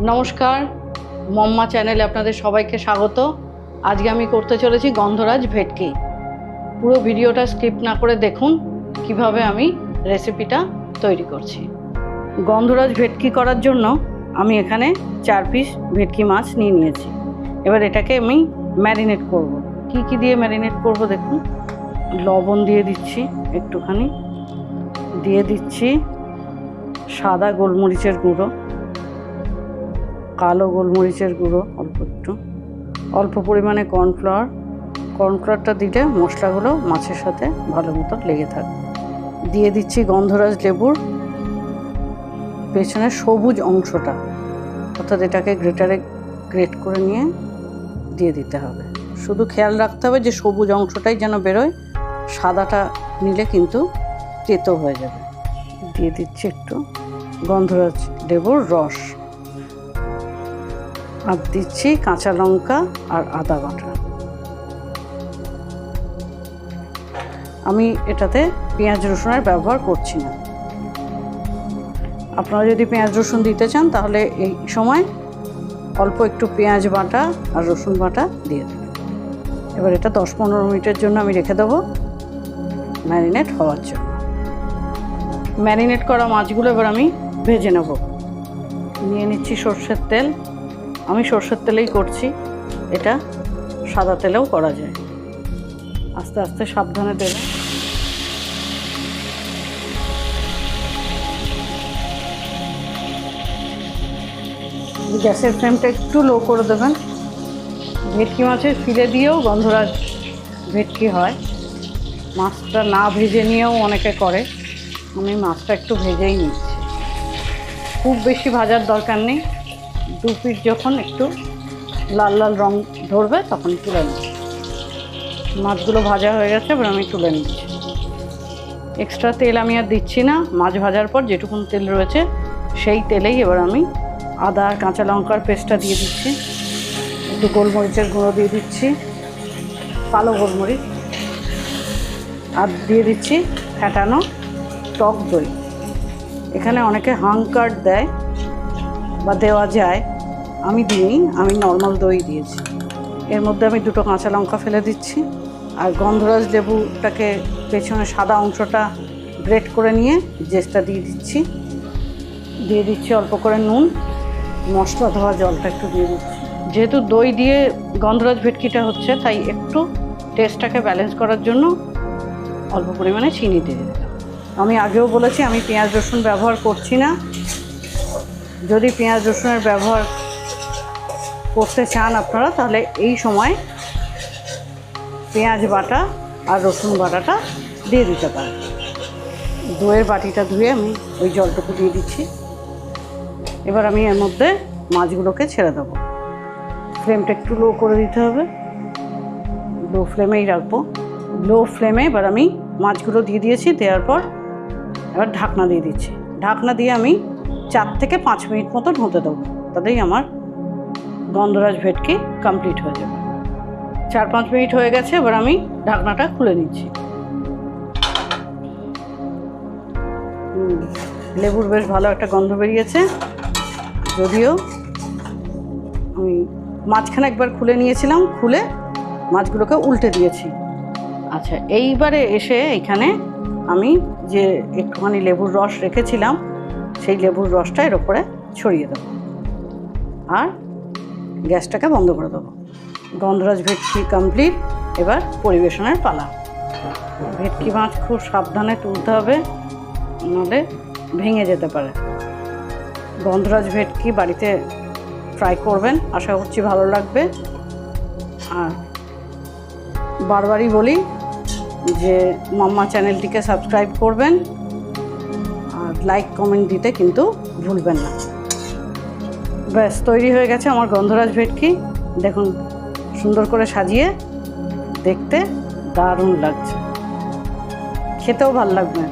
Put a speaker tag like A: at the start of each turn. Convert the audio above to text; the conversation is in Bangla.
A: নমস্কার, মম্মা চ্যানেলে আপনাদের সবাইকে স্বাগত। আজকে আমি করতে চলেছি গন্ধরাজ ভেটকি। পুরো ভিডিওটা স্কিপ না করে দেখুন কিভাবে আমি রেসিপিটা তৈরি করছি। গন্ধরাজ ভেটকি করার জন্য আমি এখানে 4 পিস ভেটকি মাছ নিয়েছি। এবার এটাকে আমি ম্যারিনেট করব। কি দিয়ে ম্যারিনেট করব দেখুন। লবণ দিয়ে দিচ্ছি একটুখানি, দিয়ে দিচ্ছি সাদা গোলমরিচের গুঁড়ো, কালো গোলমরিচের গুঁড়ো অল্প পরিমাণে কর্নফ্লাওয়ারটা দিলে মশলাগুলো মাছের সাথে ভালো মতো লেগে থাকে। দিয়ে দিচ্ছি গন্ধরাজ লেবুর পেছনের সবুজ অংশটা, অর্থাৎ এটাকে গ্রেটারে গ্রেট করে নিয়ে দিয়ে দিতে হবে। শুধু খেয়াল রাখতে হবে যে সবুজ অংশটাই যেন বেরোয়, সাদাটা নিলে কিন্তু তেতো হয়ে যাবে। দিয়ে দিচ্ছি একটু গন্ধরাজ লেবুর রস, আর দিচ্ছি কাঁচা লঙ্কা আর আদা বাটা। আমি এটাতে পেঁয়াজ রসুনের ব্যবহার করছি না। আপনারা যদি পেঁয়াজ রসুন দিতে চান তাহলে এই সময় অল্প একটু পেঁয়াজ বাটা আর রসুন বাটা দিয়ে দেবেন। এবার এটা 10-15 মিনিটের জন্য আমি রেখে দেবো ম্যারিনেট হওয়ার জন্য। ম্যারিনেট করা মাছগুলো এবার আমি ভেজে নেব। নিয়ে নিচ্ছি সর্ষের তেল। আমি সর্ষের তেলেই করছি, এটা সাদা তেলেও করা যায়। আস্তে আস্তে সাবধানে দেবেন। গ্যাসের ফ্লেমটা একটু লো করে দেবেন। ভেটকি মাছের ফিলে দিয়েও গন্ধরাজ ভেটকি হয়। মাছটা না ভেজে নিয়েও অনেকে করে, আমি মাছটা একটু ভেজেই নিচ্ছি। খুব বেশি ভাজার দরকার নেই। 2 পিস যখন একটু লাল লাল রং ধরবে তখন তুলে নেব। মাছগুলো ভাজা হয়ে গেছে, এবার আমি তুলে নিচ্ছি। এক্সট্রা তেল আমি আর দিচ্ছি না। মাছ ভাজার পর যেটুকুন তেল রয়েছে সেই তেলেই এবার আমি আদা আর কাঁচা লঙ্কার পেস্টটা দিয়ে দিচ্ছি, একটু গোলমরিচের গুঁড়ো দিয়ে দিচ্ছি, কালো গোলমরিচ, আর দিয়ে দিচ্ছি ফ্যাটানো টক দই। এখানে অনেকে হাংকার্ড দেয় বা দেওয়া যায়, আমি দিইনি, আমি নর্মাল দই দিয়েছি। এর মধ্যে আমি 2টো কাঁচা লঙ্কা ফেলে দিচ্ছি, আর গন্ধরাজ লেবুটাকে পেছনে সাদা অংশটা গ্রেট করে নিয়ে জেসটা দিয়ে দিচ্ছি অল্প করে নুন, মশলা ধোয়া জলটা একটু দিয়ে দিচ্ছি। যেহেতু দই দিয়ে গন্ধরাজ ভেটকিটা হচ্ছে, তাই একটু টেস্টটাকে ব্যালেন্স করার জন্য অল্প পরিমাণে চিনি দিয়ে দিলাম। আমি আগেও বলেছি আমি পেঁয়াজ রসুন ব্যবহার করছি না। যদি পেঁয়াজ রসুনের ব্যবহার করতে চান আপনারা, তাহলে এই সময় পেঁয়াজ বাটা আর রসুন বাটাটা দিয়ে দিতে পারেন। দইয়ের বাটিটা ধুয়ে আমি ওই জলটুকু দিয়ে দিচ্ছি। এবার আমি এর মধ্যে মাছগুলোকে ছেড়ে দেবো। ফ্লেমটা একটু লো করে দিতে হবে, লো ফ্লেমেই রাখবো। লো ফ্লেমে এবার আমি মাছগুলো দিয়ে দিয়েছি। দেওয়ার পর এবার ঢাকনা দিয়ে দিচ্ছি। ঢাকনা দিয়ে আমি 4 থেকে 5 মিনিট মতন হতে দেবো, তাতেই আমার গন্ধরাজ ভেটকি কমপ্লিট হয়ে যাবে। 4-5 মিনিট হয়ে গেছে, এবার আমি ঢাকনাটা খুলে নিচ্ছি। লেবুর বেশ ভালো একটা গন্ধ বেরিয়েছে, যদিও আমি মাঝখানে একবার খুলে নিয়েছিলাম, খুলে মাছগুলোকে উল্টে দিয়েছি। আচ্ছা, এইবারে এসে এখানে আমি যে একটুখানি লেবুর রস রেখেছিলাম, সেই লেবুর রসটা এর ওপরে ছড়িয়ে দেবো, আর গ্যাসটাকে বন্ধ করে দেবো। গন্ধরাজ ভেটকি কমপ্লিট। এবার পরিবেশনের পালা। ভেটকি মাছ খুব সাবধানে তুলতে হবে, নাহলে ভেঙে যেতে পারে। গন্ধরাজ ভেটকি বাড়িতে ট্রাই করবেন, আশা করছি ভালো লাগবে। আর বারবারই বলি যে মাম্মা চ্যানেলটিকে সাবস্ক্রাইব করবেন, আর লাইক কমেন্ট দিতে কিন্তু ভুলবেন না। ব্যাস, তৈরি হয়ে গেছে আমার গন্ধরাজ ভেটকি। দেখুন, সুন্দর করে সাজিয়ে দেখতে দারুণ লাগছে, খেতেও ভালো লাগবে।